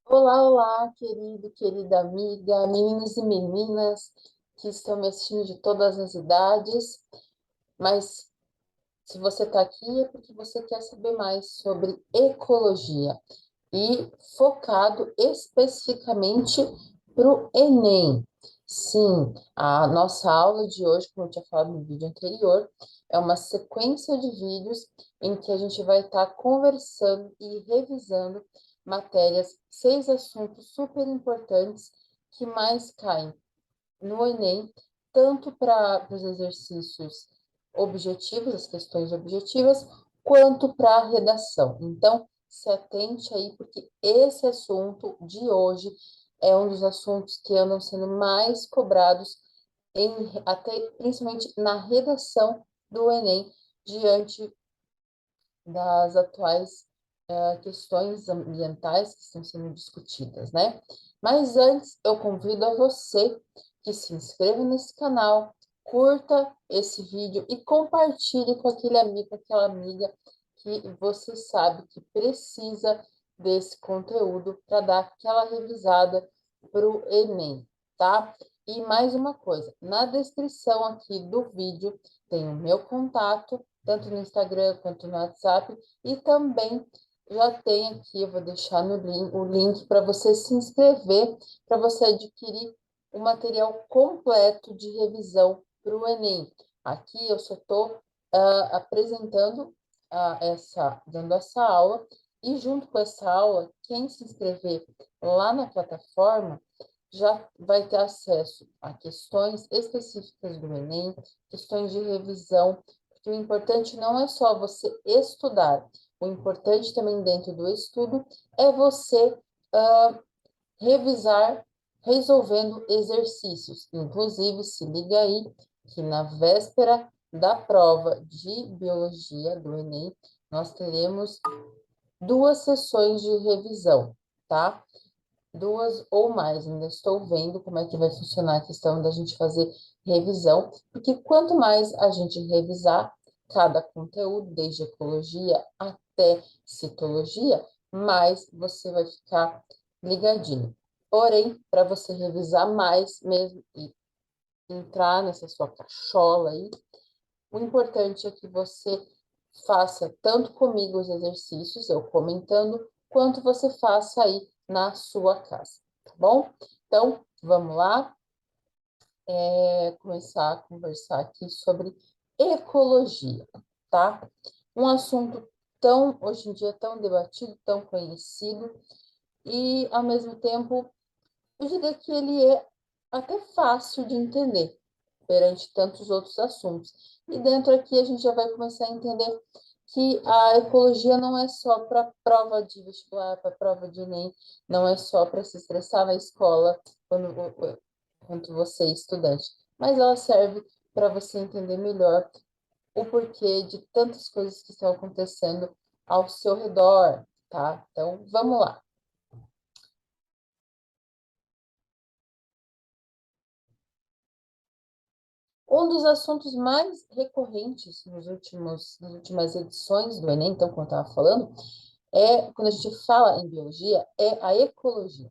Olá, olá, querido, querida amiga, meninos e meninas que estão me assistindo de todas as idades, mas se você está aqui é porque você quer saber mais sobre ecologia e focado especificamente para o Enem. Sim, a nossa aula de hoje, como eu tinha falado no vídeo anterior, é uma sequência de vídeos em que a gente vai estar conversando e revisando matérias, 6 assuntos super importantes que mais caem no Enem, tanto para os exercícios objetivos, as questões objetivas, quanto para a redação. Então, se atente aí, porque esse assunto de hoje é um dos assuntos que andam sendo mais cobrados, até principalmente na redação do Enem, diante das atuais questões ambientais que estão sendo discutidas, né? Mas antes, eu convido a você que se inscreva nesse canal, curta esse vídeo e compartilhe com aquele amigo, aquela amiga que você sabe que precisa desse conteúdo para dar aquela revisada para o Enem, tá? E mais uma coisa, na descrição aqui do vídeo tem o meu contato, tanto no Instagram quanto no WhatsApp, e também já tem aqui, eu vou deixar no link, o link para você se inscrever, para você adquirir o material completo de revisão para o Enem. Aqui eu só estou apresentando dando essa aula, e junto com essa aula, quem se inscrever lá na plataforma já vai ter acesso a questões específicas do Enem, questões de revisão, porque o importante não é só você estudar, o importante também dentro do estudo é você uh, revisar resolvendo exercícios. Inclusive, se liga aí que na véspera da prova de biologia do Enem, nós teremos 2 sessões de revisão, tá? 2 ou mais, ainda estou vendo como é que vai funcionar a questão da gente fazer revisão, porque quanto mais a gente revisar cada conteúdo, desde ecologia até citologia, mais você vai ficar ligadinho. Porém, para você revisar mais mesmo e entrar nessa sua cachola aí, o importante é que você faça tanto comigo os exercícios, eu comentando, quanto você faça aí na sua casa, tá bom? Então, vamos lá, começar a conversar aqui sobre ecologia, tá? Um assunto tão, hoje em dia, tão debatido, tão conhecido, e, ao mesmo tempo, eu diria que ele é até fácil de entender perante tantos outros assuntos. E dentro aqui a gente já vai começar a entender que a ecologia não é só para prova de vestibular, para prova de Enem, não é só para se estressar na escola quando você é estudante, mas ela serve para você entender melhor o porquê de tantas coisas que estão acontecendo ao seu redor, tá? Então, vamos lá. Um dos assuntos mais recorrentes nas últimas edições do Enem, então, como eu estava falando, quando a gente fala em biologia, é a ecologia.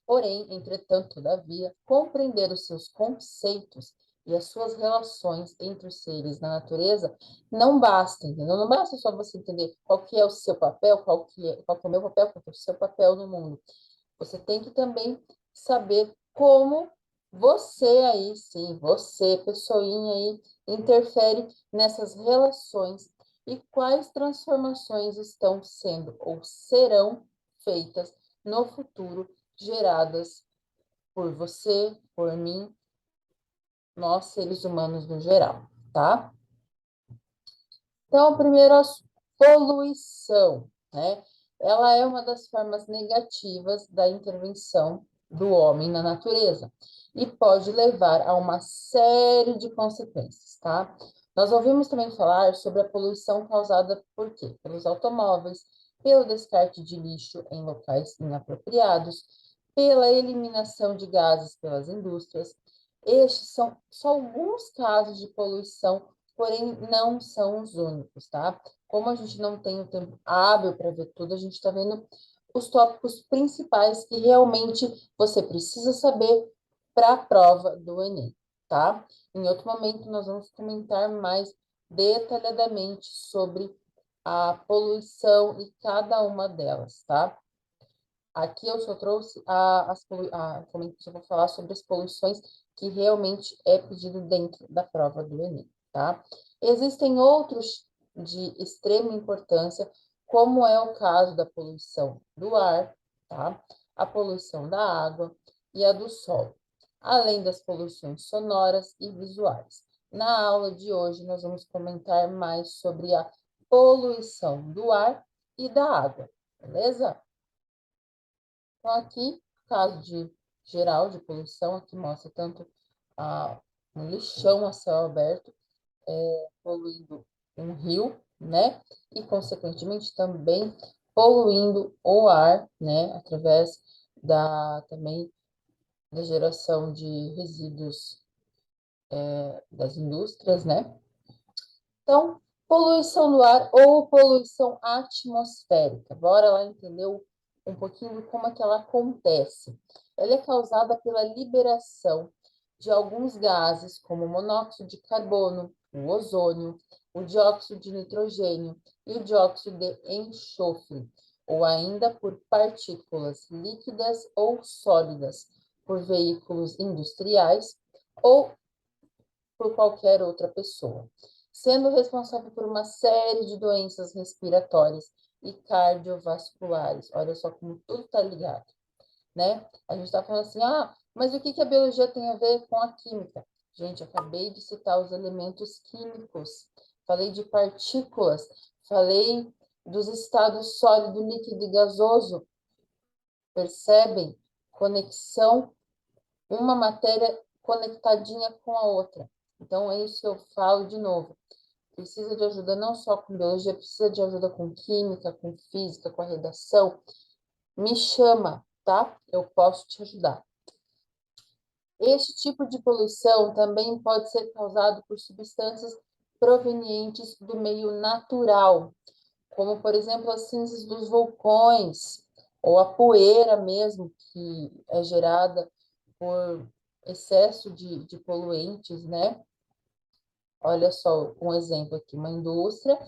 Porém, entretanto, todavia, compreender os seus conceitos e as suas relações entre os seres na natureza não basta, entendeu? Não basta só você entender qual que é o seu papel, qual que é o meu papel, qual que é o seu papel no mundo. Você tem que também saber como você aí, sim, você, pessoinha aí, interfere nessas relações e quais transformações estão sendo ou serão feitas no futuro, geradas por você, por mim, nós seres humanos no geral, tá? Então, primeiro, a poluição, né? Ela é uma das formas negativas da intervenção do homem na natureza e pode levar a uma série de consequências, tá? Nós ouvimos também falar sobre a poluição causada por quê? Pelos automóveis, pelo descarte de lixo em locais inapropriados, pela eliminação de gases pelas indústrias. Estes são só alguns casos de poluição, porém não são os únicos, tá? Como a gente não tem o tempo hábil para ver tudo, a gente está vendo os tópicos principais que realmente você precisa saber para a prova do Enem, tá? Em outro momento, nós vamos comentar mais detalhadamente sobre a poluição e cada uma delas, tá? Aqui eu só trouxe só vou falar sobre as poluições que realmente é pedido dentro da prova do Enem, tá? Existem outros de extrema importância, como é o caso da poluição do ar, tá? A poluição da água e a do solo, além das poluições sonoras e visuais. Na aula de hoje, nós vamos comentar mais sobre a poluição do ar e da água, beleza? Então, aqui, caso de geral de poluição, aqui mostra tanto um lixão a céu aberto, poluindo um rio, né? E, consequentemente, também poluindo o ar, né? Através também da geração de resíduos das indústrias, né? Então, poluição do ar ou poluição atmosférica. Bora lá entender um pouquinho como é que ela acontece. Ela é causada pela liberação de alguns gases, como o monóxido de carbono, o ozônio, o dióxido de nitrogênio e o dióxido de enxofre, ou ainda por partículas líquidas ou sólidas, por veículos industriais ou por qualquer outra pessoa, sendo responsável por uma série de doenças respiratórias e cardiovasculares. Olha só como tudo está ligado, né? A gente está falando assim, mas o que que a biologia tem a ver com a química? Gente, acabei de citar os elementos químicos, falei de partículas, falei dos estados sólido, líquido e gasoso. Percebem? Conexão, uma matéria conectadinha com a outra. Então, é isso que eu falo de novo. Precisa de ajuda não só com biologia, precisa de ajuda com química, com física, com a redação. Me chama, tá? Eu posso te ajudar. Este tipo de poluição também pode ser causado por substâncias provenientes do meio natural, como, por exemplo, as cinzas dos vulcões, ou a poeira mesmo, que é gerada por excesso de poluentes, né? Olha só um exemplo aqui, uma indústria.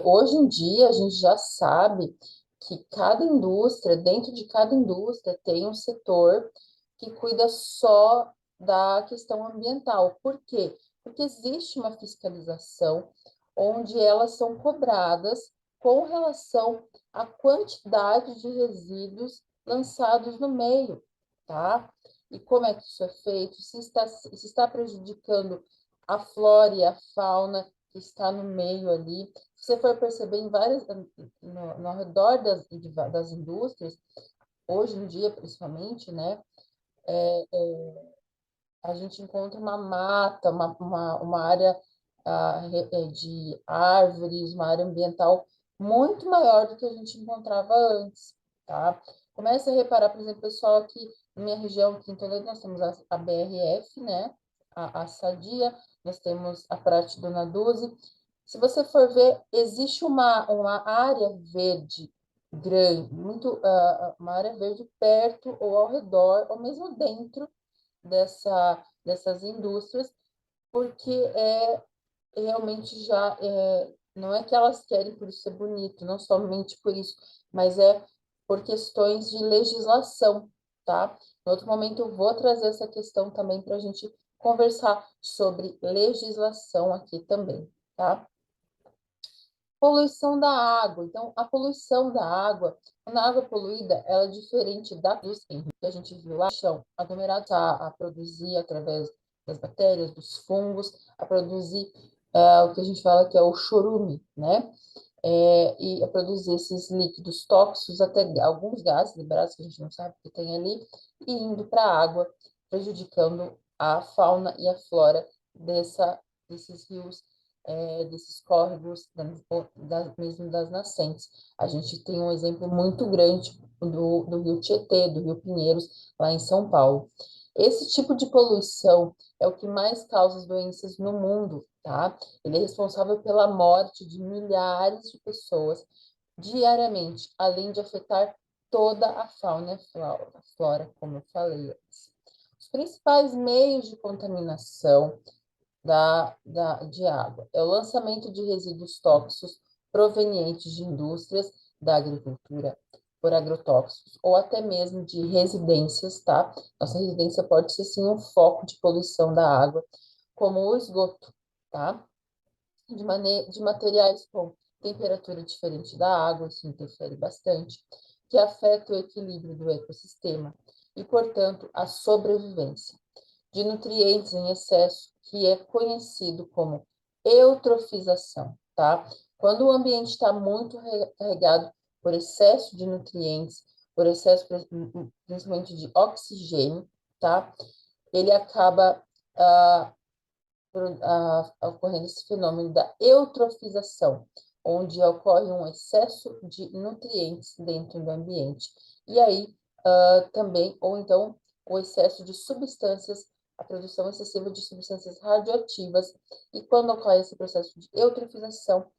Hoje em dia, a gente já sabe que cada indústria, dentro de cada indústria, tem um setor que cuida só da questão ambiental. Por quê? Porque existe uma fiscalização onde elas são cobradas com relação à quantidade de resíduos lançados no meio, tá? E como é que isso é feito? Se está prejudicando a flora e a fauna que está no meio ali. Se você for perceber em várias, no redor das indústrias, hoje em dia principalmente, né, a gente encontra uma mata, uma área de árvores, uma área ambiental muito maior do que a gente encontrava antes, tá? Comece a reparar, por exemplo, pessoal, aqui na minha região, aqui em Toledo, nós temos a BRF, né? A Sadia, nós temos a Prate Dona Duzi. Se você for ver, existe uma área verde grande, uma área verde perto ou ao redor, ou mesmo dentro dessas indústrias, porque realmente não é que elas querem por isso ser bonito, não somente por isso, mas é por questões de legislação, tá? Em outro momento eu vou trazer essa questão também para a gente conversar sobre legislação aqui também, tá? Poluição da água. Então, a poluição da água, quando a água é poluída, ela é diferente dos que a gente viu lá, são aglomerados a produzir através das bactérias, dos fungos, a produzir o que a gente fala que é o chorume, né? E a produzir esses líquidos tóxicos, até alguns gases liberados que a gente não sabe que tem ali, e indo para a água, prejudicando a fauna e a flora desses rios, desses córregos, mesmo das nascentes. A gente tem um exemplo muito grande do Rio Tietê, do Rio Pinheiros, lá em São Paulo. Esse tipo de poluição é o que mais causa as doenças no mundo, tá? Ele é responsável pela morte de milhares de pessoas diariamente, além de afetar toda a fauna e a flora, como eu falei antes. Os principais meios de contaminação de água é o lançamento de resíduos tóxicos provenientes de indústrias da agricultura por agrotóxicos ou até mesmo de residências, tá? Nossa residência pode ser sim um foco de poluição da água, como o esgoto, tá? De materiais com temperatura diferente da água, isso interfere bastante, que afeta o equilíbrio do ecossistema e, portanto, a sobrevivência. De nutrientes em excesso, que é conhecido como eutrofização, tá? Quando o ambiente está muito carregado por excesso de nutrientes, por excesso principalmente de oxigênio, tá? Ele acaba ocorrendo esse fenômeno da eutrofização, onde ocorre um excesso de nutrientes dentro do ambiente. E aí, também, ou então, o excesso de substâncias, a produção excessiva de substâncias radioativas. E quando ocorre esse processo de eutrofização,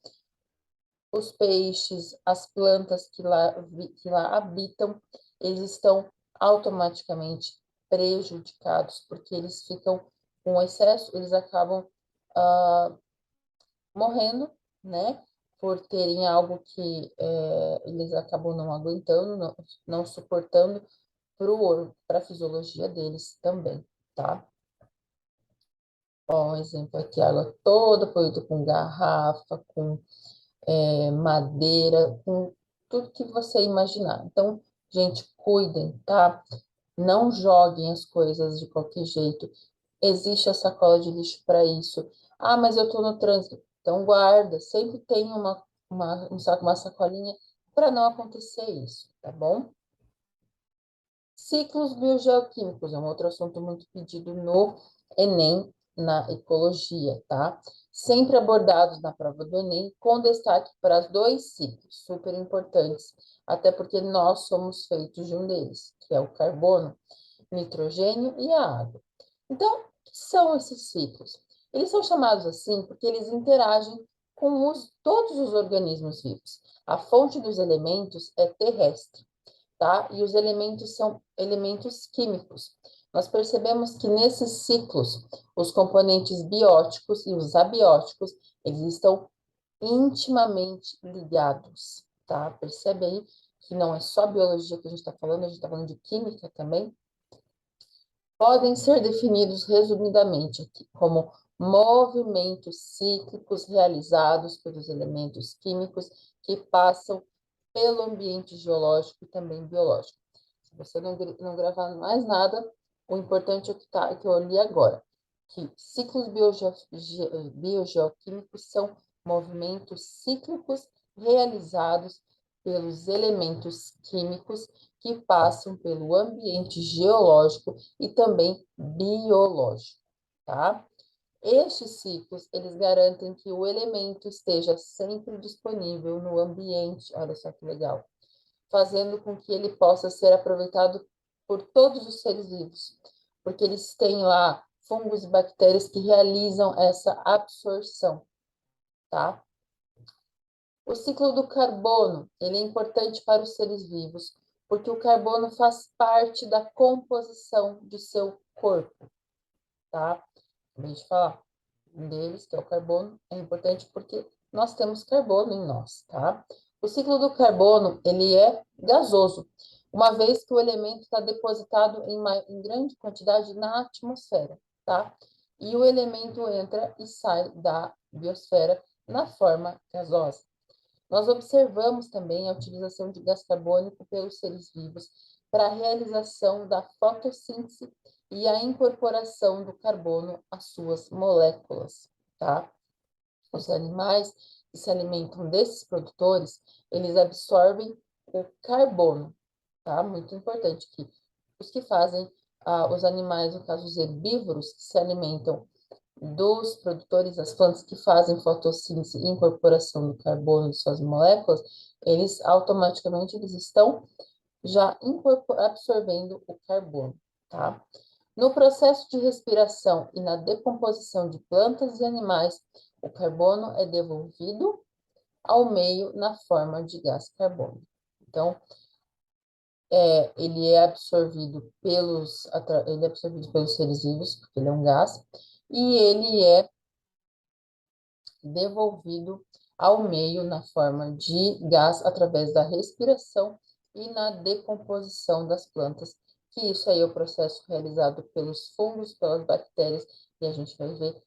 os peixes, as plantas que lá habitam, eles estão automaticamente prejudicados, porque eles ficam com excesso, eles acabam morrendo, né? Por terem algo que eles acabam não aguentando, não suportando para a fisiologia deles também, tá? Ó, um exemplo aqui, água toda poluída com garrafa, com madeira, com tudo que você imaginar. Então, gente, cuidem, tá? Não joguem as coisas de qualquer jeito. Existe a sacola de lixo para isso. Ah, mas eu estou no trânsito. Então, guarda. Sempre tem uma sacolinha para não acontecer isso, tá bom? Ciclos biogeoquímicos é um outro assunto muito pedido no Enem, na ecologia, tá? Sempre abordados na prova do Enem, com destaque para os dois ciclos, super importantes, até porque nós somos feitos de um deles, que é o carbono, nitrogênio e a água. Então, o que são esses ciclos? Eles são chamados assim porque eles interagem com todos os organismos vivos. A fonte dos elementos é terrestre, tá? E os elementos são elementos químicos. Nós percebemos que nesses ciclos, os componentes bióticos e os abióticos, eles estão intimamente ligados, tá? Percebe aí que não é só biologia que a gente está falando, a gente está falando de química também. Podem ser definidos resumidamente aqui como movimentos cíclicos realizados pelos elementos químicos que passam pelo ambiente geológico e também biológico. Se você não gravar mais nada, o importante é o que eu li agora, que ciclos biogeoquímicos são movimentos cíclicos realizados pelos elementos químicos que passam pelo ambiente geológico e também biológico, tá? Estes ciclos, eles garantem que o elemento esteja sempre disponível no ambiente, olha só que legal, fazendo com que ele possa ser aproveitado por todos os seres vivos, porque eles têm lá fungos e bactérias que realizam essa absorção, tá? O ciclo do carbono, ele é importante para os seres vivos, porque o carbono faz parte da composição de seu corpo, tá? Acabei de falar. Um deles, que é o carbono, é importante porque nós temos carbono em nós, tá? O ciclo do carbono, ele é gasoso, uma vez que o elemento está depositado em grande quantidade na atmosfera, tá? E o elemento entra e sai da biosfera na forma gasosa. Nós observamos também a utilização de gás carbônico pelos seres vivos para a realização da fotossíntese e a incorporação do carbono às suas moléculas, tá? Os animais que se alimentam desses produtores, eles absorvem o carbono, tá? Muito importante que os que fazem, os animais, no caso os herbívoros, que se alimentam dos produtores, das plantas que fazem fotossíntese e incorporação do carbono de suas moléculas, eles automaticamente eles estão já absorvendo o carbono, tá? No processo de respiração e na decomposição de plantas e animais, o carbono é devolvido ao meio na forma de gás carbônico. Então, ele é absorvido ele é absorvido pelos seres vivos, porque ele é um gás, e ele é devolvido ao meio na forma de gás através da respiração e na decomposição das plantas, que isso aí é o processo realizado pelos fungos, pelas bactérias, e a gente vai ver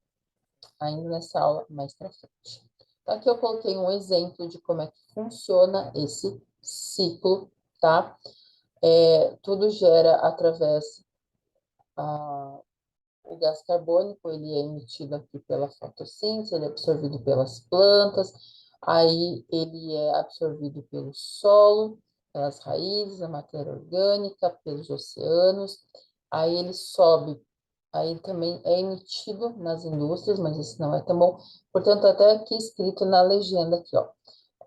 ainda nessa aula mais para frente. Então, aqui eu coloquei um exemplo de como é que funciona esse ciclo, tá? Tudo gera através o gás carbônico, ele é emitido aqui pela fotossíntese, ele é absorvido pelas plantas, aí ele é absorvido pelo solo, pelas raízes, a matéria orgânica, pelos oceanos, aí ele sobe, aí também é emitido nas indústrias, mas isso não é tão bom. Portanto, até aqui escrito na legenda aqui, ó.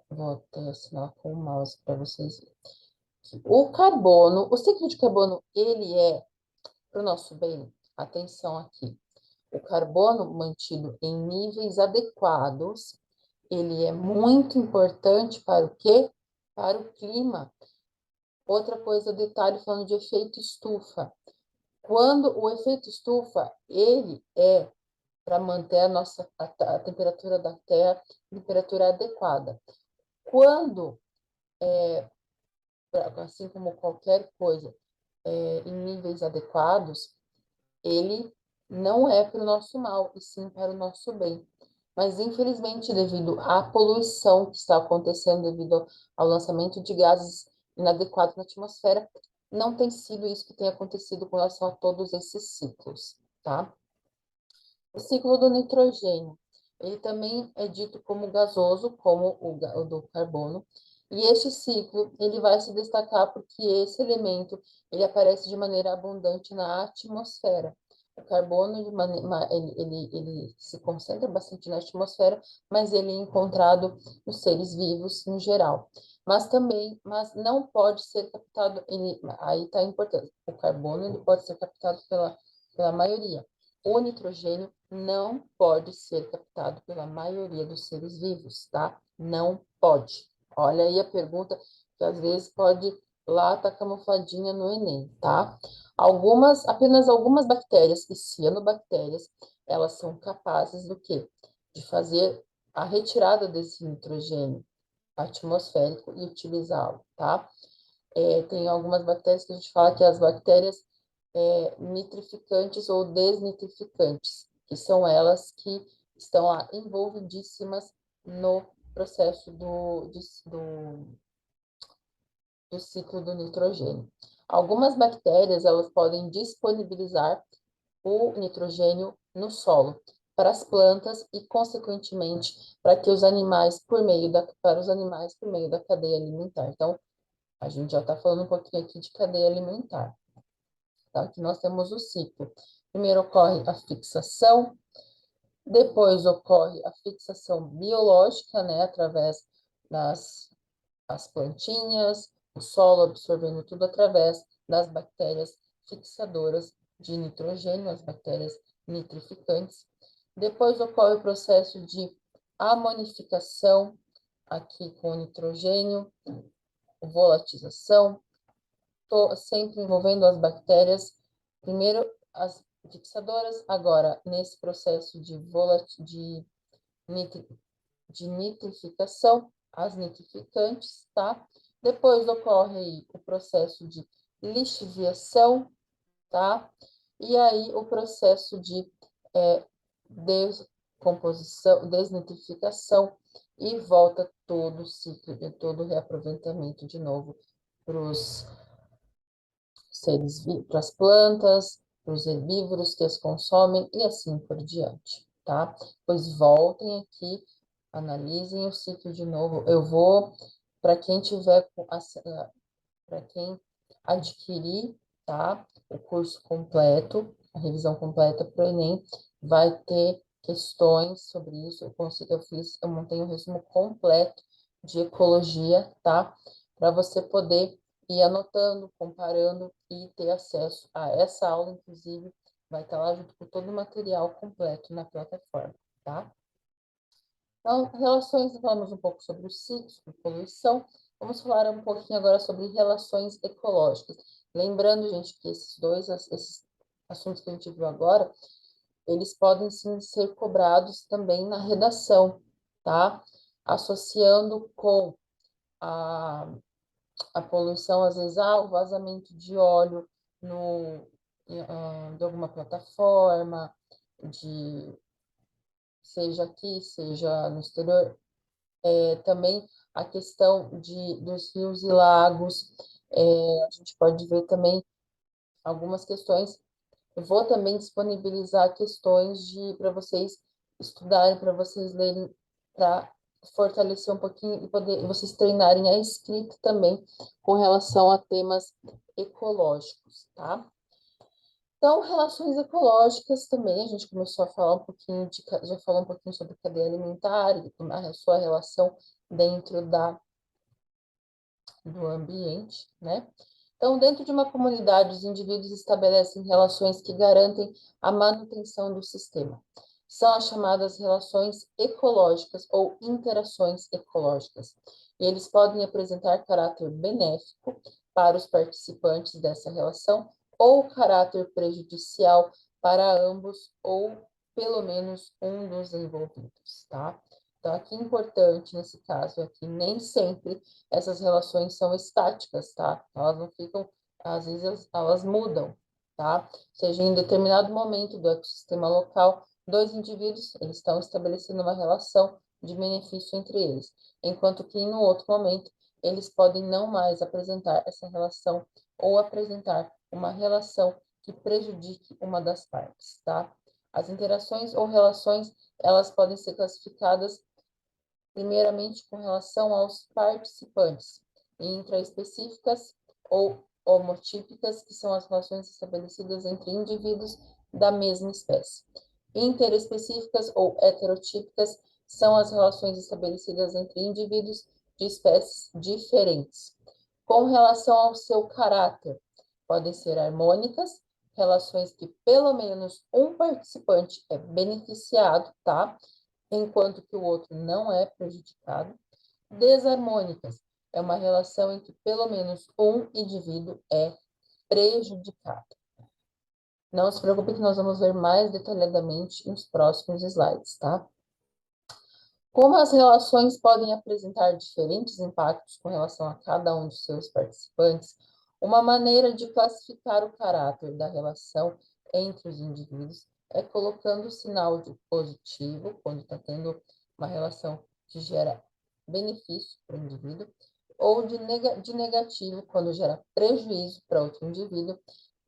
Vou até assinar com o mouse para vocês verem. O carbono, o ciclo de carbono, ele é para o nosso bem. Atenção aqui. O carbono mantido em níveis adequados, ele é muito importante para o quê? Para o clima. Outra coisa, detalhe falando de efeito estufa. Quando o efeito estufa, ele é para manter a temperatura da Terra, temperatura adequada. Quando, assim como qualquer coisa, em níveis adequados, ele não é para o nosso mal, e sim para o nosso bem. Mas, infelizmente, devido à poluição que está acontecendo, devido ao lançamento de gases inadequados na atmosfera, não tem sido isso que tem acontecido com relação a todos esses ciclos, tá? O ciclo do nitrogênio, ele também é dito como gasoso, como o do carbono, e este ciclo, ele vai se destacar porque esse elemento, ele aparece de maneira abundante na atmosfera. O carbono, ele se concentra bastante na atmosfera, mas ele é encontrado nos seres vivos em geral. Mas não pode ser captado, aí está a importância. O carbono, ele pode ser captado pela maioria. O nitrogênio não pode ser captado pela maioria dos seres vivos, tá? Não pode. Olha aí a pergunta que às vezes pode lá estar camufladinha no Enem, tá? Apenas algumas bactérias e cianobactérias, elas são capazes do quê? De fazer a retirada desse nitrogênio atmosférico e utilizá-lo, tá? Tem algumas bactérias que a gente fala que as bactérias nitrificantes ou desnitrificantes, que são elas que estão lá envolvidíssimas no processo do ciclo do nitrogênio. Algumas bactérias, elas podem disponibilizar o nitrogênio no solo para as plantas e, consequentemente, para que os animais para os animais por meio da cadeia alimentar. Então, a gente já está falando um pouquinho aqui de cadeia alimentar. Tá? Aqui nós temos o ciclo. Primeiro ocorre a fixação, depois ocorre a fixação biológica, né, através das plantinhas, o solo absorvendo tudo através das bactérias fixadoras de nitrogênio, as bactérias nitrificantes. Depois ocorre o processo de amonificação, aqui com nitrogênio, volatização, sempre envolvendo as bactérias, primeiro as fixadoras, agora nesse processo nitri, de nitrificação, as nitrificantes, tá? Depois ocorre aí o processo de lixiviação, tá? E aí o processo de descomposição, desnitrificação, e volta todo o ciclo, todo o reaproveitamento de novo para os para as plantas, para os herbívoros que as consomem e assim por diante, tá? Pois voltem aqui, analisem o ciclo de novo. Eu vou, para quem tiver, para quem adquirir, tá? O curso completo, a revisão completa para o Enem, vai ter questões sobre isso. Eu montei um resumo completo de ecologia, tá? Para você poder ir anotando, comparando e ter acesso a essa aula, inclusive, vai estar lá junto com todo o material completo na plataforma, tá? Então, relações, falamos um pouco sobre o ciclo, sobre poluição. Vamos falar um pouquinho agora sobre relações ecológicas. Lembrando, gente, que esses assuntos que a gente viu agora, eles podem sim ser cobrados também na redação, tá? Associando com a, a poluição, às vezes, o vazamento de óleo no, de alguma plataforma, seja aqui, seja no exterior. Também a questão dos rios e lagos, a gente pode ver também algumas questões. Eu vou também disponibilizar questões para vocês estudarem, para vocês lerem, para fortalecer um pouquinho e poder vocês treinarem a escrita também com relação a temas ecológicos, tá? Então, relações ecológicas também, a gente começou a falar um pouquinho já falou um pouquinho sobre cadeia alimentar e a sua relação dentro do ambiente, né? Então, dentro de uma comunidade, os indivíduos estabelecem relações que garantem a manutenção do sistema. São as chamadas relações ecológicas ou interações ecológicas. E eles podem apresentar caráter benéfico para os participantes dessa relação ou caráter prejudicial para ambos ou pelo menos um dos envolvidos, tá? Então, aqui importante nesse caso é que nem sempre essas relações são estáticas, tá? Elas não ficam, às vezes elas mudam, tá? Ou seja, em determinado momento do ecossistema local, dois indivíduos eles estão estabelecendo uma relação de benefício entre eles, enquanto que no outro momento eles podem não mais apresentar essa relação ou apresentar uma relação que prejudique uma das partes, tá? As interações ou relações, elas podem ser classificadas primeiramente com relação aos participantes, intraespecíficas ou homotípicas, que são as relações estabelecidas entre indivíduos da mesma espécie. Interespecíficas ou heterotípicas são as relações estabelecidas entre indivíduos de espécies diferentes. Com relação ao seu caráter, podem ser harmônicas, relações que pelo menos um participante é beneficiado, tá? Enquanto que o outro não é prejudicado. Desarmônicas é uma relação em que pelo menos um indivíduo é prejudicado. Não se preocupe que nós vamos ver mais detalhadamente nos próximos slides, tá? Como as relações podem apresentar diferentes impactos com relação a cada um dos seus participantes, uma maneira de classificar o caráter da relação entre os indivíduos é colocando o sinal de positivo, quando está tendo uma relação que gera benefício para o indivíduo, ou de negativo, quando gera prejuízo para outro indivíduo,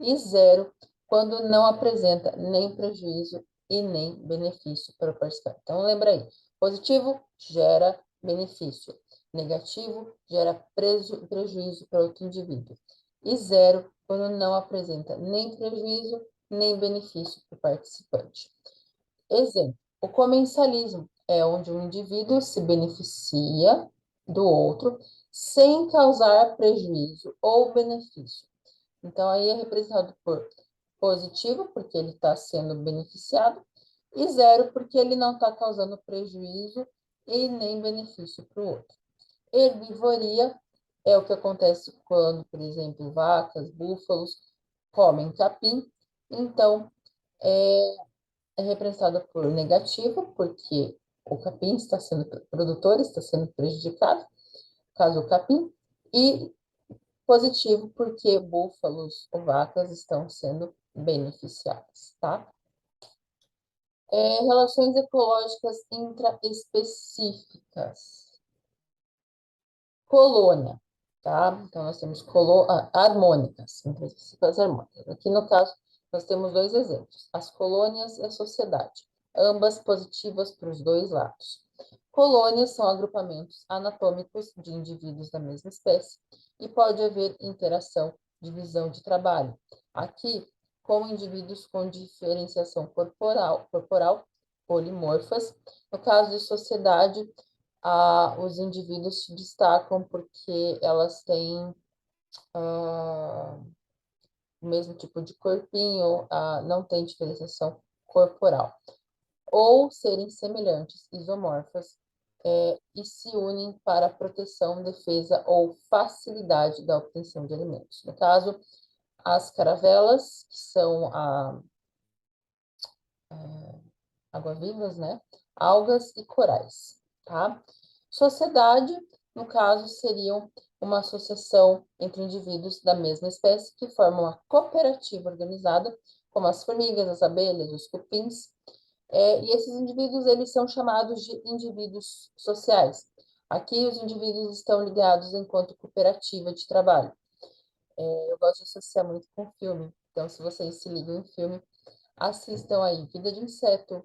e zero, quando não apresenta nem prejuízo e nem benefício para o participante. Então, lembra aí, positivo gera benefício, negativo gera prejuízo para outro indivíduo. E zero, quando não apresenta nem prejuízo, nem benefício para o participante. Exemplo, o comensalismo é onde um indivíduo se beneficia do outro sem causar prejuízo ou benefício. Então, aí é representado por positivo, porque ele está sendo beneficiado, e zero, porque ele não está causando prejuízo e nem benefício para o outro. Herbivoria é o que acontece quando, por exemplo, vacas, búfalos comem capim. Então, é representada por negativo, porque o capim está sendo, o produtor está sendo prejudicado, caso o capim, e positivo, porque búfalos ou vacas estão sendo beneficiadas, tá? Relações ecológicas intraespecíficas. Colônia, tá? Então, nós temos harmônicas, intraespecíficas harmônicas. Aqui, no caso, nós temos dois exemplos, as colônias e a sociedade, ambas positivas para os dois lados. Colônias são agrupamentos anatômicos de indivíduos da mesma espécie e pode haver interação, divisão de trabalho. Aqui, como indivíduos com diferenciação corporal polimorfas. No caso de sociedade, os indivíduos se destacam porque elas têm o mesmo tipo de corpinho, não tem diferenciação corporal. Ou serem semelhantes, isomorfas, e se unem para proteção, defesa ou facilidade da obtenção de alimentos. No caso, as caravelas, que são água-vivas, né? Algas e corais, tá? Sociedade, no caso, seriam uma associação entre indivíduos da mesma espécie que formam uma cooperativa organizada, como as formigas, as abelhas, os cupins. E esses indivíduos, eles são chamados de indivíduos sociais. Aqui, os indivíduos estão ligados enquanto cooperativa de trabalho. Eu gosto de associar muito com filme. Então, se vocês se ligam em filme, assistam aí Vida de Inseto,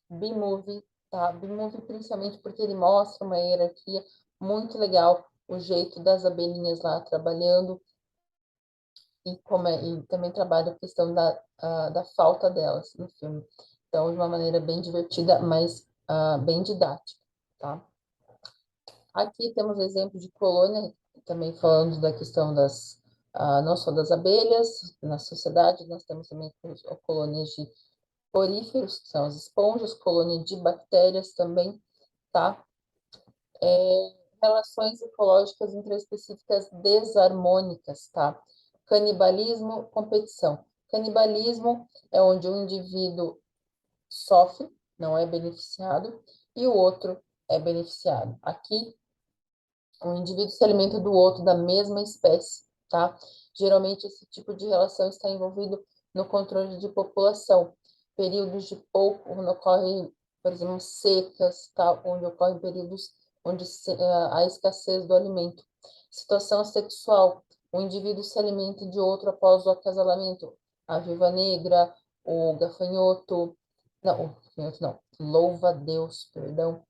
B-Movie, tá? B-Movie principalmente porque ele mostra uma hierarquia muito legal, o jeito das abelhinhas lá trabalhando e também trabalha a questão da falta delas no filme. Então, de uma maneira bem divertida, mas bem didática, tá? Aqui temos exemplo de colônia, também falando da questão não só das abelhas, na sociedade, nós temos também colônias de poríferos, que são as esponjas, colônia de bactérias também, tá? Relações ecológicas intraespecíficas desarmônicas, tá? Canibalismo, competição. Canibalismo é onde um indivíduo sofre, não é beneficiado, e o outro é beneficiado. Aqui, um indivíduo se alimenta do outro da mesma espécie, tá? Geralmente, esse tipo de relação está envolvido no controle de população. Períodos de pouco, quando ocorrem, por exemplo, secas, tá? Onde ocorrem períodos onde há escassez do alimento. Situação sexual. O indivíduo se alimenta de outro após o acasalamento. A viúva negra, o gafanhoto, não, o gafanhoto não, louva-a-Deus, perdão,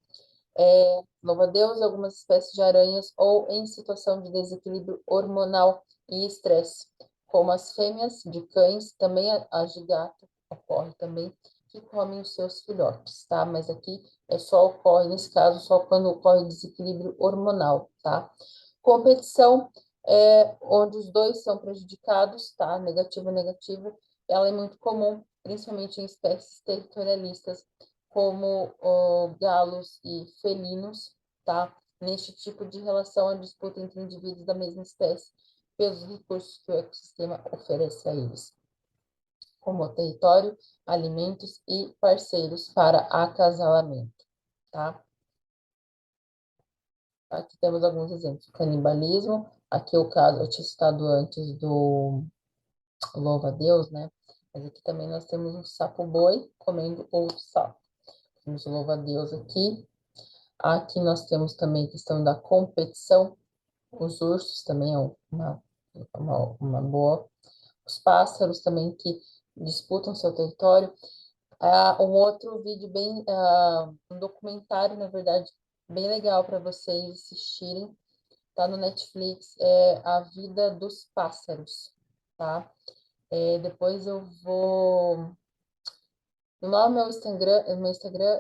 louva-a-Deus, algumas espécies de aranhas ou em situação de desequilíbrio hormonal e estresse, como as fêmeas de cães, também as de gato, ocorre também, que comem os seus filhotes, tá? Mas aqui só ocorre, nesse caso, só quando ocorre desequilíbrio hormonal, tá? Competição onde os dois são prejudicados, tá? Negativo, negativo, ela é muito comum, principalmente em espécies territorialistas, como galos e felinos, tá? Neste tipo de relação, a disputa entre indivíduos da mesma espécie pelos recursos que o ecossistema oferece a eles, como território, alimentos e parceiros para acasalamento, tá? Aqui temos alguns exemplos. Canibalismo, aqui o caso, eu tinha citado antes do louva-a-Deus, né? Mas aqui também nós temos um sapo-boi comendo outro sapo. Temos o louva-a-Deus aqui. Aqui nós temos também a questão da competição. Os ursos também é uma boa. Os pássaros também que disputam seu território. Um outro vídeo um documentário, na verdade, bem legal para vocês assistirem. Tá no Netflix, A Vida dos Pássaros, tá? Depois eu vou lá no meu Instagram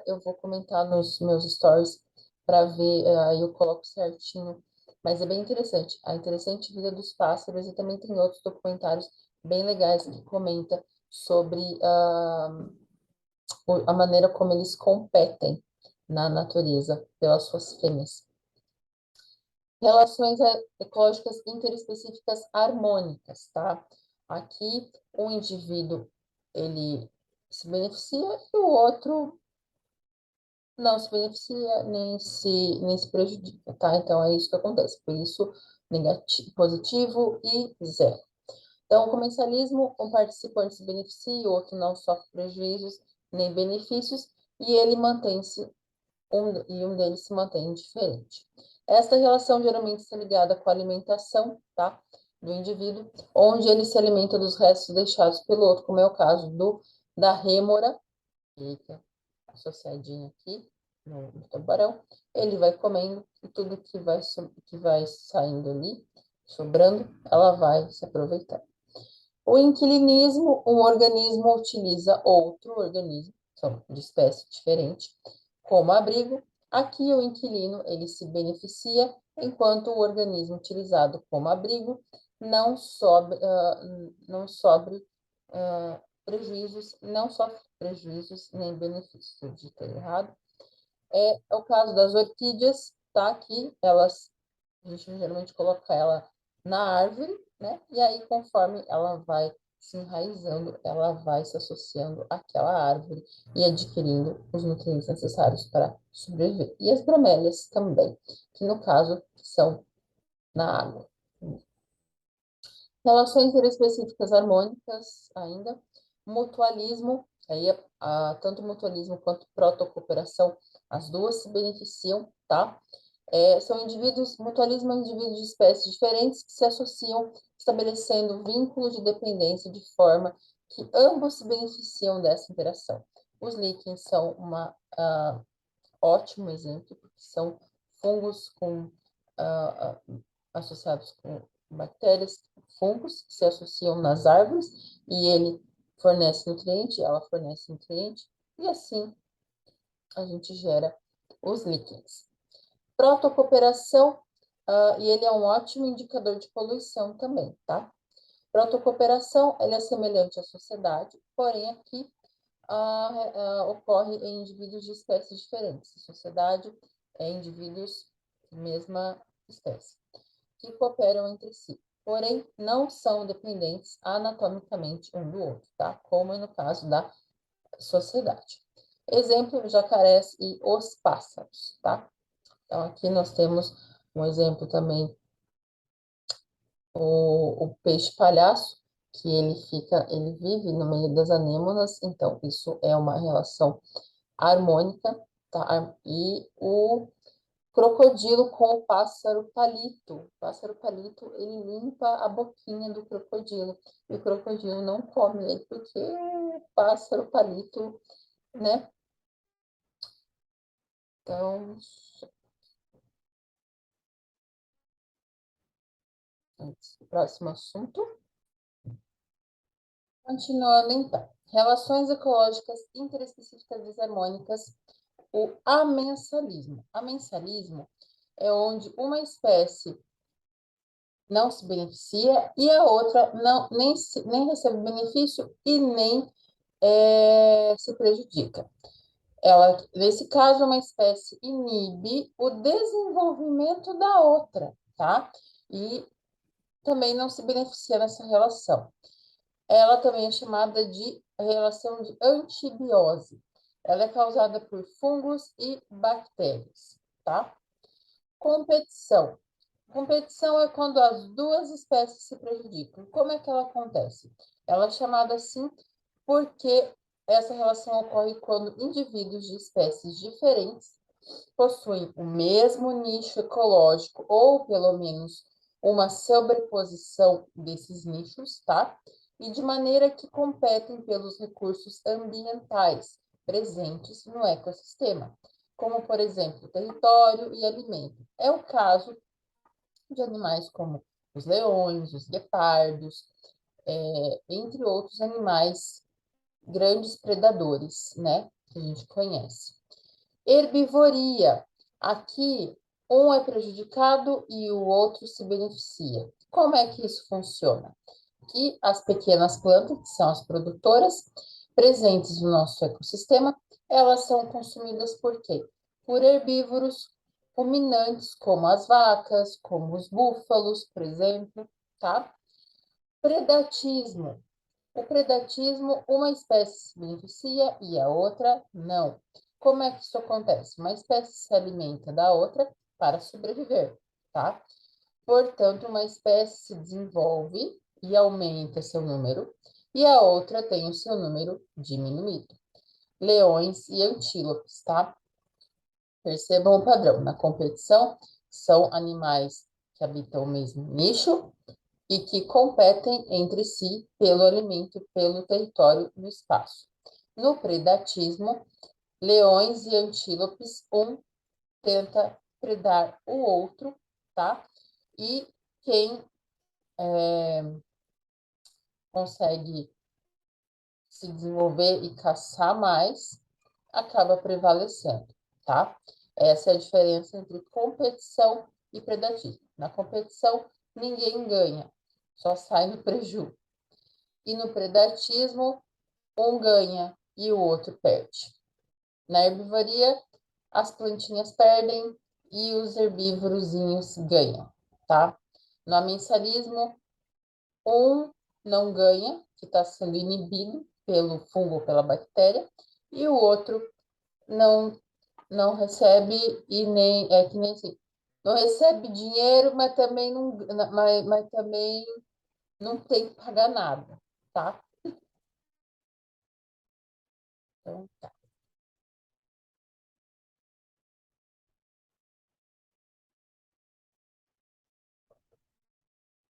eu vou comentar nos meus stories para ver, aí eu coloco certinho. Mas é bem interessante. A interessante vida dos pássaros e também tem outros documentários bem legais que comenta sobre a maneira como eles competem na natureza pelas suas fêmeas. Relações ecológicas interespecíficas harmônicas, tá? Aqui, um indivíduo, ele se beneficia e o outro não se beneficia nem se prejudica, tá? Então, é isso que acontece. Por isso, negativo, positivo e zero. Então, o comensalismo, um participante se beneficia e o outro não sofre prejuízos nem benefícios e ele mantém-se um deles se mantém indiferente. Esta relação geralmente está ligada com a alimentação, tá? Do indivíduo, onde ele se alimenta dos restos deixados pelo outro, como é o caso da rêmora, fica associadinho aqui no tubarão, ele vai comendo e tudo que vai saindo ali, sobrando, ela vai se aproveitar. O inquilinismo, um organismo utiliza outro organismo, são de espécie diferente, como abrigo. Aqui o inquilino ele se beneficia, enquanto o organismo utilizado como abrigo não sobre prejuízos, não sofre prejuízos nem benefícios. Eu dito errado. É o caso das orquídeas, tá? Aqui, a gente geralmente coloca ela na árvore, né? E aí, conforme ela vai se enraizando, ela vai se associando àquela árvore e adquirindo os nutrientes necessários para sobreviver. E as bromélias também, que no caso são na água. Relações interespecíficas harmônicas ainda, mutualismo, aí tanto mutualismo quanto protocooperação, as duas se beneficiam, tá? São indivíduos, mutualismo é indivíduos de espécies diferentes que se associam, estabelecendo vínculos de dependência de forma que ambos se beneficiam dessa interação. Os líquens são ótimo exemplo, porque são fungos associados com bactérias, fungos, que se associam nas árvores, e ele fornece nutriente, ela fornece nutriente, e assim a gente gera os líquens. Protocooperação, e ele é um ótimo indicador de poluição também, tá? Protocooperação, ele é semelhante à sociedade, porém aqui ocorre em indivíduos de espécies diferentes. A sociedade é indivíduos de mesma espécie, que cooperam entre si, porém não são dependentes anatomicamente um do outro, tá? Como é no caso da sociedade. Exemplo, jacarés e os pássaros, tá? Então, aqui nós temos um exemplo também, o peixe palhaço, que ele vive no meio das anêmonas, então isso é uma relação harmônica, tá? E o crocodilo com o pássaro palito. O pássaro palito, ele limpa a boquinha do crocodilo, e o crocodilo não come ele, porque o pássaro palito, né? Então, próximo assunto. Continuando, então. Relações ecológicas interespecíficas desarmônicas, o amensalismo. Amensalismo é onde uma espécie não se beneficia e a outra nem recebe benefício e nem se prejudica. Nesse caso, uma espécie inibe o desenvolvimento da outra, tá? E também não se beneficia nessa relação. Ela também é chamada de relação de antibiose. Ela é causada por fungos e bactérias, tá? Competição. Competição é quando as duas espécies se prejudicam. Como é que ela acontece? Ela é chamada assim porque essa relação ocorre quando indivíduos de espécies diferentes possuem o mesmo nicho ecológico ou pelo menos uma sobreposição desses nichos, tá? E de maneira que competem pelos recursos ambientais presentes no ecossistema, como, por exemplo, território e alimento. É o caso de animais como os leões, os guepardos, entre outros animais, grandes predadores, né, que a gente conhece. Herbivoria. Aqui, um é prejudicado e o outro se beneficia. Como é que isso funciona? Que as pequenas plantas, que são as produtoras, presentes no nosso ecossistema, elas são consumidas por quê? Por herbívoros ruminantes, como as vacas, como os búfalos, por exemplo, tá? Predatismo. O predatismo, uma espécie se beneficia e a outra não. Como é que isso acontece? Uma espécie se alimenta da outra para sobreviver, tá? Portanto, uma espécie se desenvolve e aumenta seu número, e a outra tem o seu número diminuído. Leões e antílopes, tá? Percebam o padrão. Na competição, são animais que habitam o mesmo nicho e que competem entre si pelo alimento, pelo território no espaço. No predatismo, leões e antílopes, um tenta predar o outro, tá? E quem consegue se desenvolver e caçar mais, acaba prevalecendo, tá? Essa é a diferença entre competição e predatismo. Na competição, ninguém ganha, só sai no prejuízo. E no predatismo, um ganha e o outro perde. Na herbivoria, as plantinhas perdem e os herbívorozinhos ganham, tá? No amensalismo, um não ganha, que está sendo inibido pelo fungo ou pela bactéria, e o outro não não recebe e nem é que nem assim, não recebe dinheiro, mas também não tem que pagar nada, tá? Então, tá.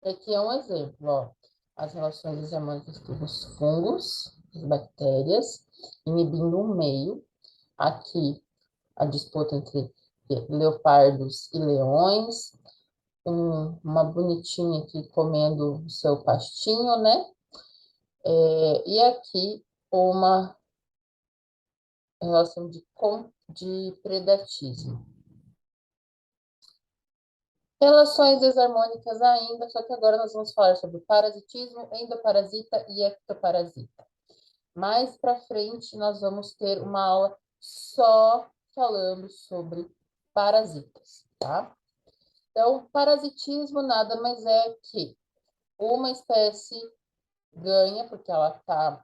Aqui é um exemplo, ó. As relações hegemônicas dos fungos, das bactérias, inibindo um meio. Aqui, a disputa entre leopardos e leões. Uma bonitinha aqui comendo o seu pastinho, né? E aqui, uma relação de predatismo. Relações desarmônicas ainda, só que agora nós vamos falar sobre parasitismo, endoparasita e ectoparasita. Mais para frente, nós vamos ter uma aula só falando sobre parasitas, tá? Então, parasitismo nada mais é que uma espécie ganha, porque ela está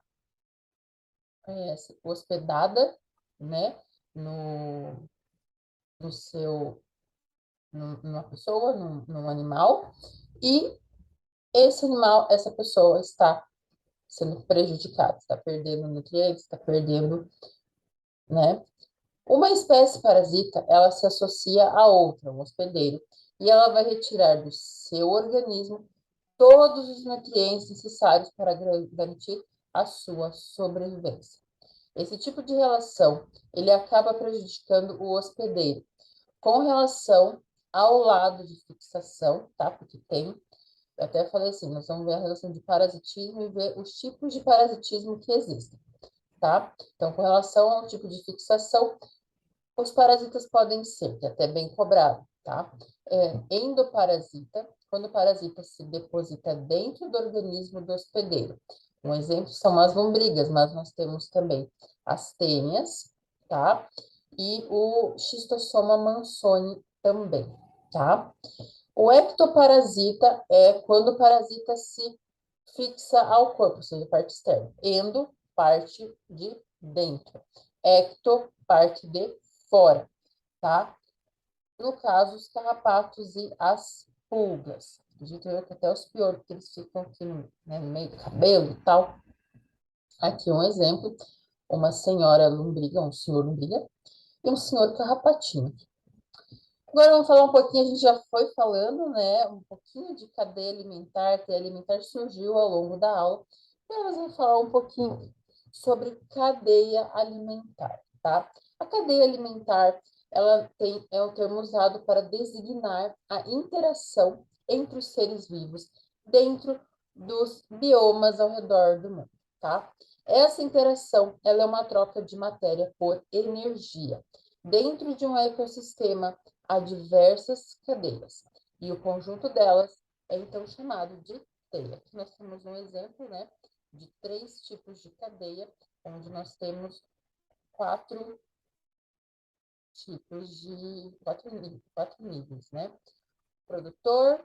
hospedada, né, no, no seu, numa pessoa, num animal, e esse animal, essa pessoa está sendo prejudicada, está perdendo nutrientes, está perdendo, né? Uma espécie parasita, ela se associa a outra, um hospedeiro, e ela vai retirar do seu organismo todos os nutrientes necessários para garantir a sua sobrevivência. Esse tipo de relação, ele acaba prejudicando o hospedeiro com relação ao lado de fixação, tá? Porque tem, eu até falei assim, nós vamos ver a relação de parasitismo e ver os tipos de parasitismo que existem, tá? Então, com relação ao tipo de fixação, os parasitas podem ser, que é até bem cobrado, tá? Endoparasita, quando o parasita se deposita dentro do organismo do hospedeiro. Um exemplo são as lombrigas, mas nós temos também as tênias, tá? E o Schistosoma mansoni também, tá? O ectoparasita é quando o parasita se fixa ao corpo, ou seja, parte externa. Endo, parte de dentro. Ecto, parte de fora, tá? No caso, os carrapatos e as pulgas. Acredito eu que até os piores, porque eles ficam aqui né, no meio do cabelo e tal. Aqui um exemplo, uma senhora lombriga, um senhor lombriga e um senhor carrapatinho. Agora vamos falar um pouquinho, a gente já foi falando, né? Um pouquinho de cadeia alimentar surgiu ao longo da aula. E nós vamos falar um pouquinho sobre cadeia alimentar, tá? A cadeia alimentar, é um termo usado para designar a interação entre os seres vivos dentro dos biomas ao redor do mundo, tá? Essa interação, ela é uma troca de matéria por energia. Dentro de um ecossistema, há diversas cadeias, e o conjunto delas é então chamado de teia. Aqui nós temos um exemplo, né, de 3 tipos de cadeia, onde nós temos 4 níveis, né? Produtor,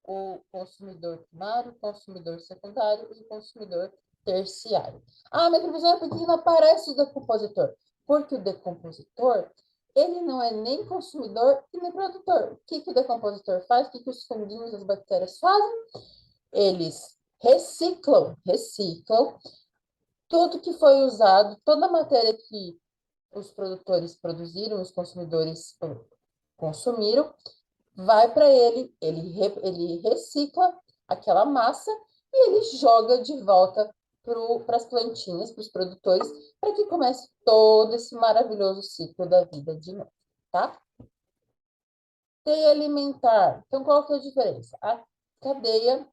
o consumidor primário, consumidor secundário e consumidor terciário. Ah, mas professora, por que não aparece o decompositor? Porque o decompositor, ele não é nem consumidor e nem produtor. O que o decompositor faz? O que os funguinhos, as bactérias fazem? Eles reciclam tudo que foi usado, toda a matéria que os produtores produziram, os consumidores consumiram, vai para ele recicla aquela massa e ele joga de volta para as plantinhas, para os produtores, para que comece todo esse maravilhoso ciclo da vida de novo, tá? Cadeia alimentar. Então, qual que é a diferença? A cadeia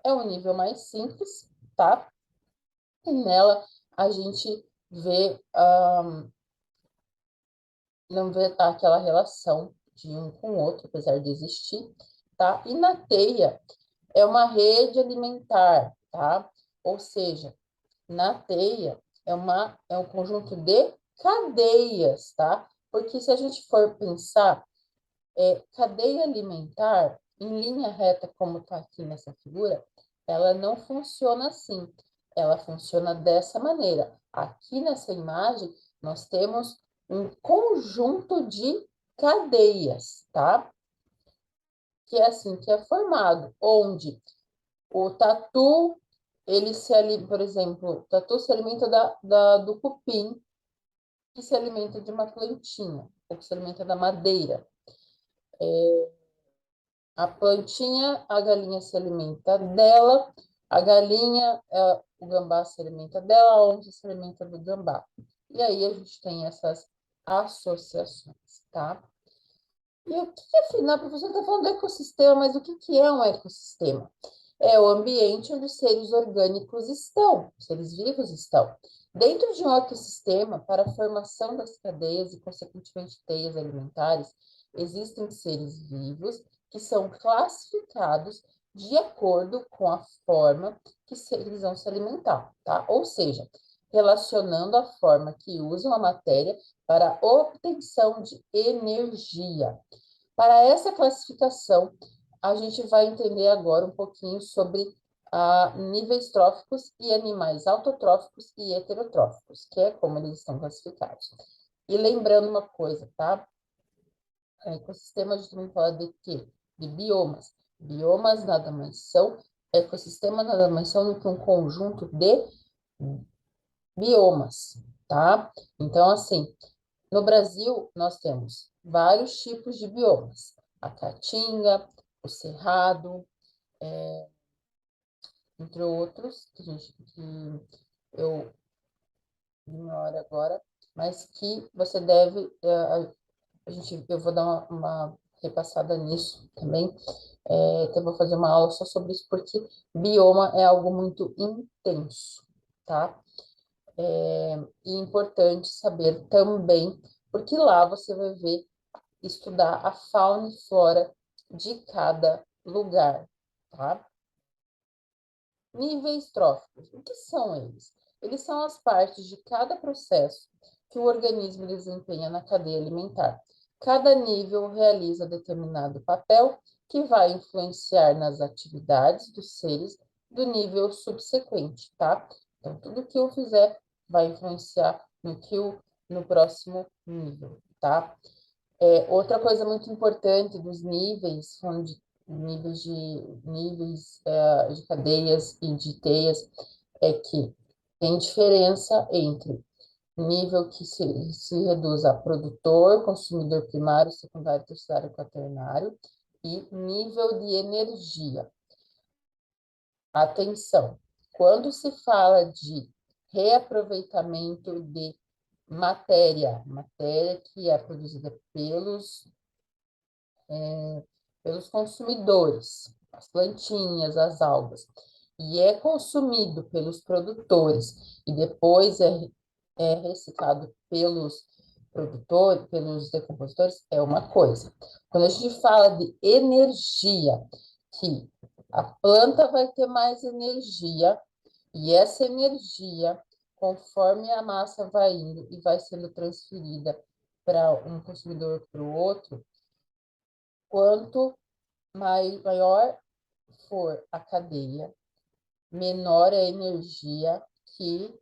é um nível mais simples, tá? E nela a gente vê, não vê aquela relação de um com o outro, apesar de existir, tá? E na teia, é uma rede alimentar, tá? Ou seja, na teia é um conjunto de cadeias, tá? Porque se a gente for pensar, cadeia alimentar, em linha reta, como está aqui nessa figura, ela não funciona assim. Ela funciona dessa maneira. Aqui nessa imagem, nós temos um conjunto de cadeias, tá? Que é assim que é formado, onde o tatu, ele se alimenta, por exemplo, o tatu se alimenta do cupim, que se alimenta de uma plantinha, ou que se alimenta da madeira. A plantinha, a galinha se alimenta dela, a galinha, o gambá se alimenta dela, a onça se alimenta do gambá. E aí a gente tem essas associações, tá? E o que, afinal, a professora está falando do ecossistema, mas o que, que é um ecossistema? É o ambiente onde os seres orgânicos estão, os seres vivos estão. Dentro de um ecossistema, para a formação das cadeias e, consequentemente, teias alimentares, existem seres vivos que são classificados de acordo com a forma que eles vão se alimentar, tá? Ou seja, relacionando a forma que usam a matéria para a obtenção de energia. Para essa classificação, a gente vai entender agora um pouquinho sobre níveis tróficos e animais autotróficos e heterotróficos, que é como eles estão classificados. E lembrando uma coisa, tá? Ecossistema, a gente também fala de quê? De biomas. Biomas nada mais são, ecossistema nada mais são do que um conjunto de biomas, tá? Então, assim, no Brasil, nós temos vários tipos de biomas. A caatinga, o cerrado, entre outros, que eu ignoro agora, mas que você deve, eu vou dar uma repassada nisso também, que eu vou fazer uma aula só sobre isso, porque bioma é algo muito intenso, tá? E importante saber também, porque lá você vai ver, estudar a fauna e flora de cada lugar, tá? Níveis tróficos, o que são eles? Eles são as partes de cada processo que o organismo desempenha na cadeia alimentar. Cada nível realiza determinado papel que vai influenciar nas atividades dos seres do nível subsequente, tá? Então, tudo que eu fizer vai influenciar no próximo nível, tá? Outra coisa muito importante dos níveis, falando de níveis de cadeias e de teias, é que tem diferença entre nível que se reduz a produtor, consumidor primário, secundário, terciário, quaternário, e nível de energia. Atenção, quando se fala de reaproveitamento de matéria que é produzida pelos consumidores, as plantinhas, as algas, e é consumido pelos produtores e depois é reciclado pelos produtores, pelos decompositores, é uma coisa. Quando a gente fala de energia, que a planta vai ter mais energia, e essa energia, conforme a massa vai indo e vai sendo transferida para um consumidor para o outro, quanto maior for a cadeia, menor é a energia que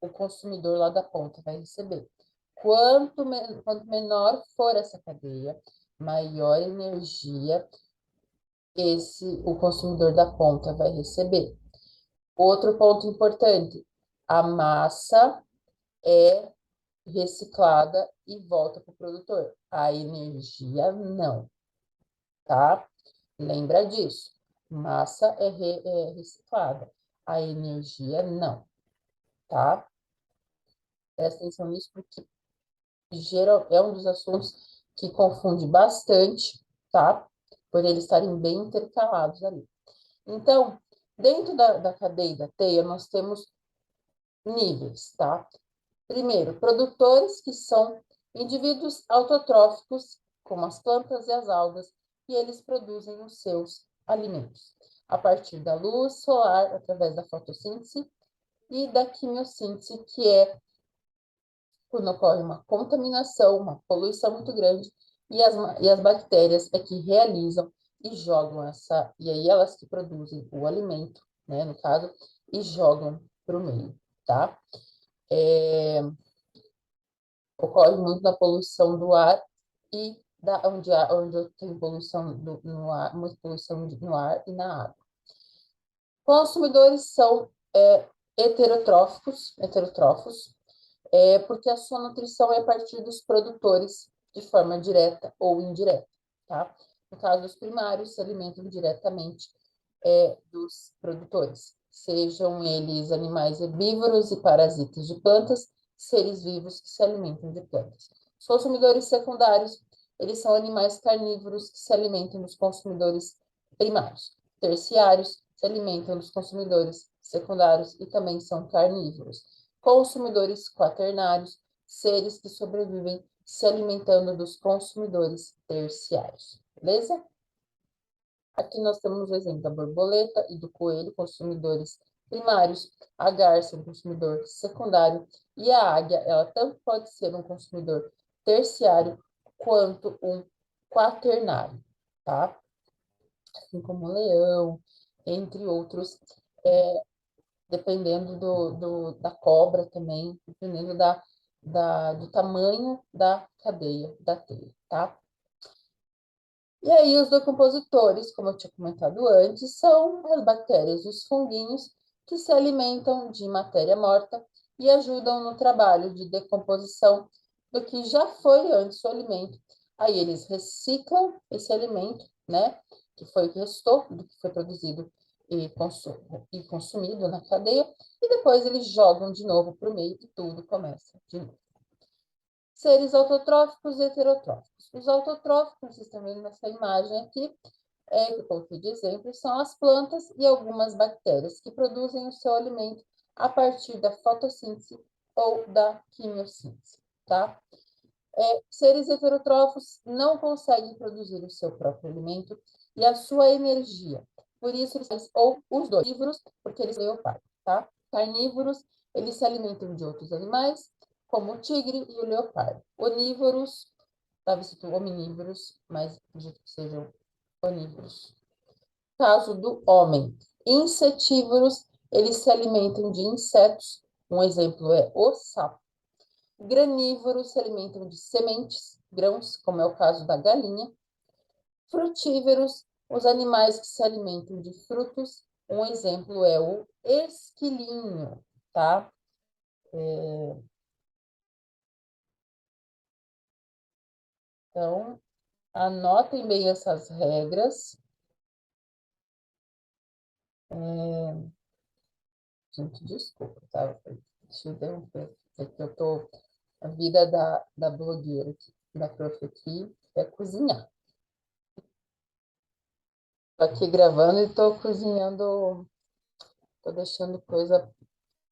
o consumidor lá da ponta vai receber. Quanto menor for essa cadeia, maior energia o consumidor da ponta vai receber. Outro ponto importante, a massa é reciclada e volta para o produtor. A energia não, tá? Lembra disso. Massa é reciclada, a energia não, tá? Presta atenção nisso porque é um dos assuntos que confunde bastante, tá? Por eles estarem bem intercalados ali. Então, dentro da cadeia da teia, nós temos níveis, tá? Primeiro, produtores, que são indivíduos autotróficos, como as plantas e as algas, e eles produzem os seus alimentos a partir da luz solar, através da fotossíntese, e da quimiossíntese, que é quando ocorre uma contaminação, uma poluição muito grande, e as bactérias é que realizam e jogam e aí elas que produzem o alimento, né, no caso, e jogam para o meio, tá? Ocorre muito na poluição do ar e onde eu tenho poluição no ar, muita poluição no ar e na água. Consumidores são heterótrofos, porque a sua nutrição é a partir dos produtores, de forma direta ou indireta, tá? No caso, os primários se alimentam diretamente dos produtores, sejam eles animais herbívoros e parasitas de plantas, seres vivos que se alimentam de plantas. Os consumidores secundários, eles são animais carnívoros que se alimentam dos consumidores primários. Terciários se alimentam dos consumidores secundários e também são carnívoros. Consumidores quaternários, seres que sobrevivem se alimentando dos consumidores terciários. Beleza? Aqui nós temos o exemplo da borboleta e do coelho, consumidores primários. A garça, um consumidor secundário. E a águia, ela tanto pode ser um consumidor terciário quanto um quaternário, tá? Assim como o leão, entre outros, dependendo da cobra também, dependendo do tamanho da cadeia, da teia, tá? E aí, os decompositores, como eu tinha comentado antes, são as bactérias e os funguinhos que se alimentam de matéria morta e ajudam no trabalho de decomposição do que já foi antes o alimento. Aí, eles reciclam esse alimento, né, que foi o que restou do que foi produzido e consumido na cadeia, e depois eles jogam de novo para o meio e tudo começa de novo. Seres autotróficos e heterotróficos. Os autotróficos, vocês estão vendo nessa imagem aqui, que eu coloquei de exemplo, são as plantas e algumas bactérias que produzem o seu alimento a partir da fotossíntese ou da quimiossíntese, tá? Seres heterotróficos não conseguem produzir o seu próprio alimento e a sua energia. Por isso, eles ou os dois. Carnívoros, porque eles são leopardo, tá? Carnívoros, eles se alimentam de outros animais, como o tigre e o leopardo. Onívoros, estava escrito hominívoros, mas acredito que sejam onívoros. Caso do homem. Insetívoros, eles se alimentam de insetos. Um exemplo é o sapo. Granívoros se alimentam de sementes, grãos, como é o caso da galinha. Frutíferos, os animais que se alimentam de frutos. Um exemplo é o esquilinho, tá? Então, anotem bem essas regras. Gente, desculpa, tá? Deixa eu interromper. É que eu tô... A vida da blogueira, da prof aqui, é cozinhar. Tô aqui gravando e tô cozinhando, tô deixando coisa,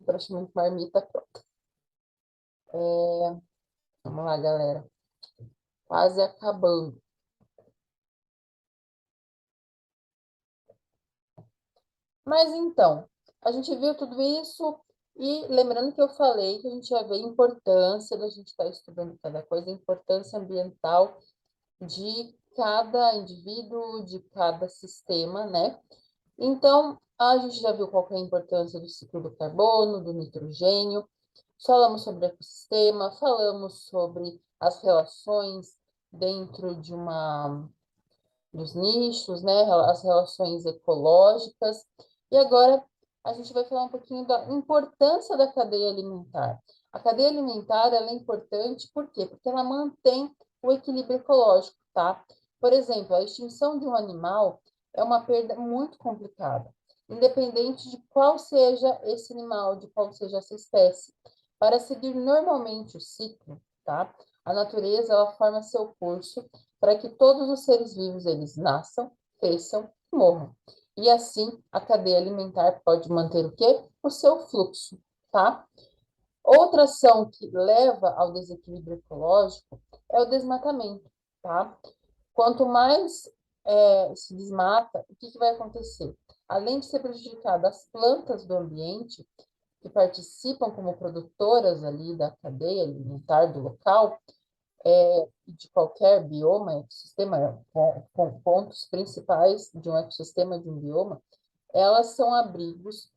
praticamente marmita pronta. Vamos lá, galera. Quase acabando. Mas então, a gente viu tudo isso e lembrando que eu falei que a gente ia ver a importância da gente estar estudando cada coisa, a importância ambiental de cada indivíduo, de cada sistema, né? Então, a gente já viu qual que é a importância do ciclo do carbono, do nitrogênio, falamos sobre ecossistema, falamos sobre as relações dentro dos nichos, né, as relações ecológicas. E agora a gente vai falar um pouquinho da importância da cadeia alimentar. A cadeia alimentar ela é importante por quê? Porque ela mantém o equilíbrio ecológico, tá? Por exemplo, a extinção de um animal é uma perda muito complicada, independente de qual seja esse animal, de qual seja essa espécie. Para seguir normalmente o ciclo, tá? A natureza ela forma seu curso para que todos os seres vivos eles nasçam, cresçam e morram. E assim a cadeia alimentar pode manter o quê? O seu fluxo, tá? Outra ação que leva ao desequilíbrio ecológico é o desmatamento, tá? Quanto mais se desmata, o que vai acontecer? Além de ser prejudicado as plantas do ambiente, que participam como produtoras ali da cadeia alimentar do local, de qualquer bioma, ecossistema, pontos principais de um ecossistema, de um bioma, elas são abrigos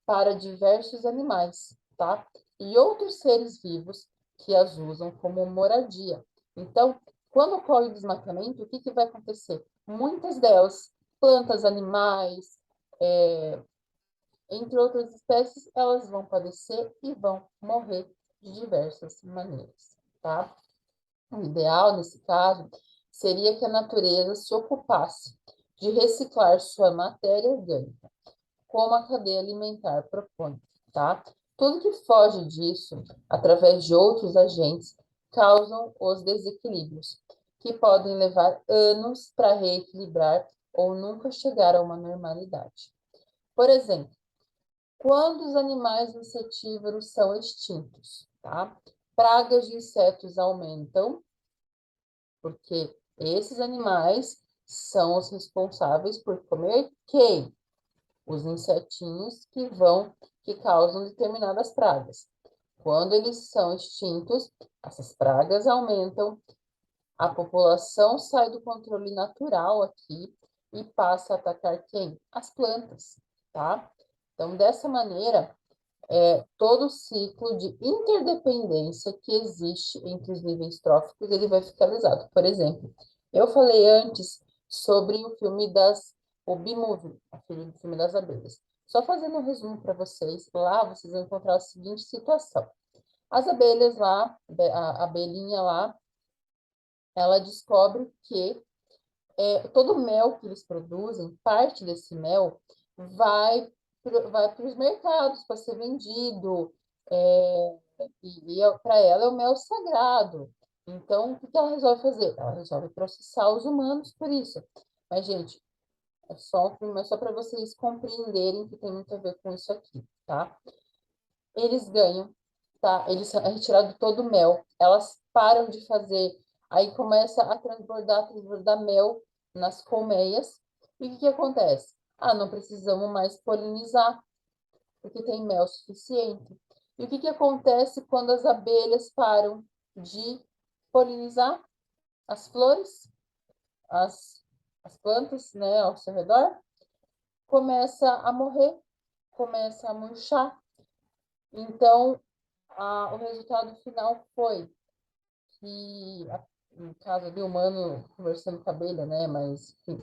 para diversos animais, tá? E outros seres vivos que as usam como moradia. Então, quando ocorre o desmatamento, o que vai acontecer? Muitas delas, plantas, animais, entre outras espécies, elas vão padecer e vão morrer de diversas maneiras, tá? O ideal, nesse caso, seria que a natureza se ocupasse de reciclar sua matéria orgânica, como a cadeia alimentar propõe, tá? Tudo que foge disso, através de outros agentes, causam os desequilíbrios, que podem levar anos para reequilibrar ou nunca chegar a uma normalidade. Por exemplo, quando os animais insetívoros são extintos, tá? Pragas de insetos aumentam, porque esses animais são os responsáveis por comer quem? Os insetinhos que causam determinadas pragas. Quando eles são extintos, essas pragas aumentam, a população sai do controle natural aqui e passa a atacar quem? As plantas, tá? Então, dessa maneira, todo o ciclo de interdependência que existe entre os níveis tróficos, ele vai ficar lesado. Por exemplo, eu falei antes sobre o B-Movie, aquele filme das abelhas. Só fazendo um resumo para vocês, lá vocês vão encontrar a seguinte situação. As abelhas lá, a abelhinha lá, ela descobre que todo o mel que eles produzem, parte desse mel, vai para os mercados para ser vendido, e para ela é o mel sagrado. Então, o que ela resolve fazer? Ela resolve processar os humanos por isso. Mas, gente, é só um filme, é só para vocês compreenderem que tem muito a ver com isso aqui, tá? Eles ganham, tá? Eles é retirado todo o mel, elas param de fazer, aí começa a transbordar mel nas colmeias. E o que acontece? Ah, não precisamos mais polinizar, porque tem mel suficiente. E o que acontece quando as abelhas param de polinizar as flores, as, as plantas, né, ao seu redor? Começa a morrer, começa a murchar. Então, o resultado final foi que, no caso ali, humano conversando com a abelha, né? Mas, enfim,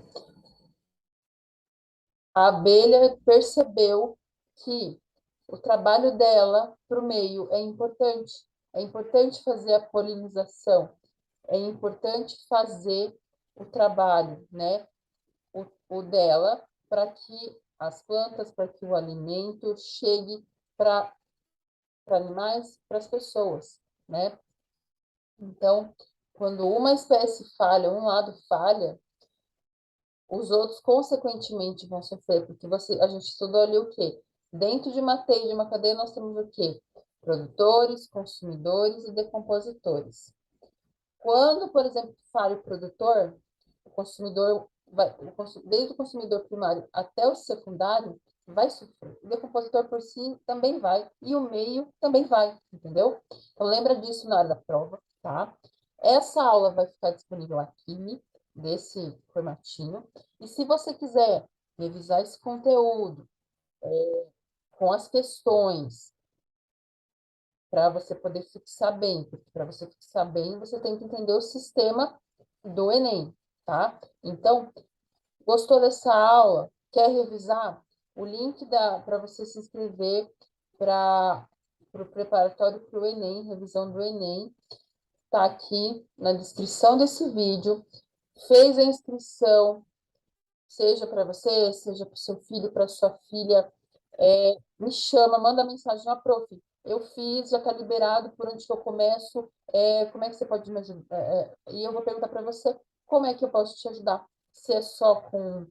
a abelha percebeu que o trabalho dela para o meio é importante. É importante fazer a polinização, é importante fazer o trabalho, né? O dela, para que as plantas, para que o alimento chegue para animais, para as pessoas, né? Então, quando uma espécie falha, um lado falha, os outros consequentemente vão sofrer, porque a gente estudou ali o quê? Dentro de uma teia, de uma cadeia, nós temos o quê? Produtores, consumidores e decompositores. Quando, por exemplo, falha o produtor, o consumidor desde o consumidor primário até o secundário, vai sofrer. O decompositor por si também vai, e o meio também vai, entendeu? Então, lembra disso na hora da prova, tá? Essa aula vai ficar disponível aqui, desse formatinho. E se você quiser revisar esse conteúdo com as questões, para você poder fixar bem, porque para você fixar bem, você tem que entender o sistema do Enem, tá? Então, gostou dessa aula? Quer revisar? O link para você se inscrever para o preparatório para o Enem, revisão do Enem, está aqui na descrição desse vídeo. Fez a inscrição, seja para você, seja para o seu filho, para sua filha, me chama, manda mensagem, ó, prof, eu fiz, já está liberado, por onde que eu começo, como é que você pode me ajudar? E eu vou perguntar para você, como é que eu posso te ajudar? Se é só com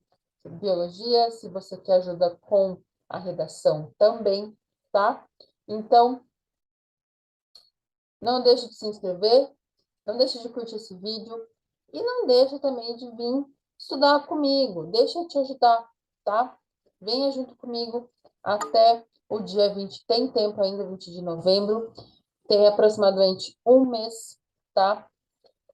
biologia, se você quer ajuda com a redação também, tá? Então, não deixe de se inscrever, não deixe de curtir esse vídeo e não deixe também de vir estudar comigo. Deixa eu te ajudar, tá? Venha junto comigo até o dia 20, tem tempo ainda, 20 de novembro, tem aproximadamente um mês, tá?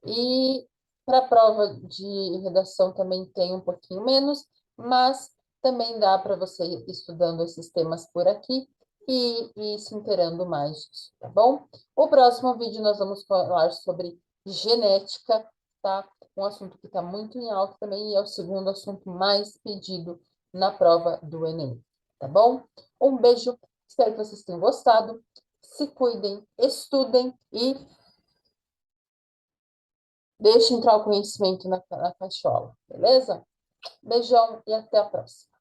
E para a prova de redação também tem um pouquinho menos, mas também dá para você ir estudando esses temas por aqui e se inteirando mais disso, tá bom? O próximo vídeo nós vamos falar sobre genética, tá? Um assunto que está muito em alta também e é o segundo assunto mais pedido na prova do Enem, tá bom? Um beijo, espero que vocês tenham gostado. Se cuidem, estudem e deixe entrar o conhecimento na cachola, beleza? Beijão e até a próxima.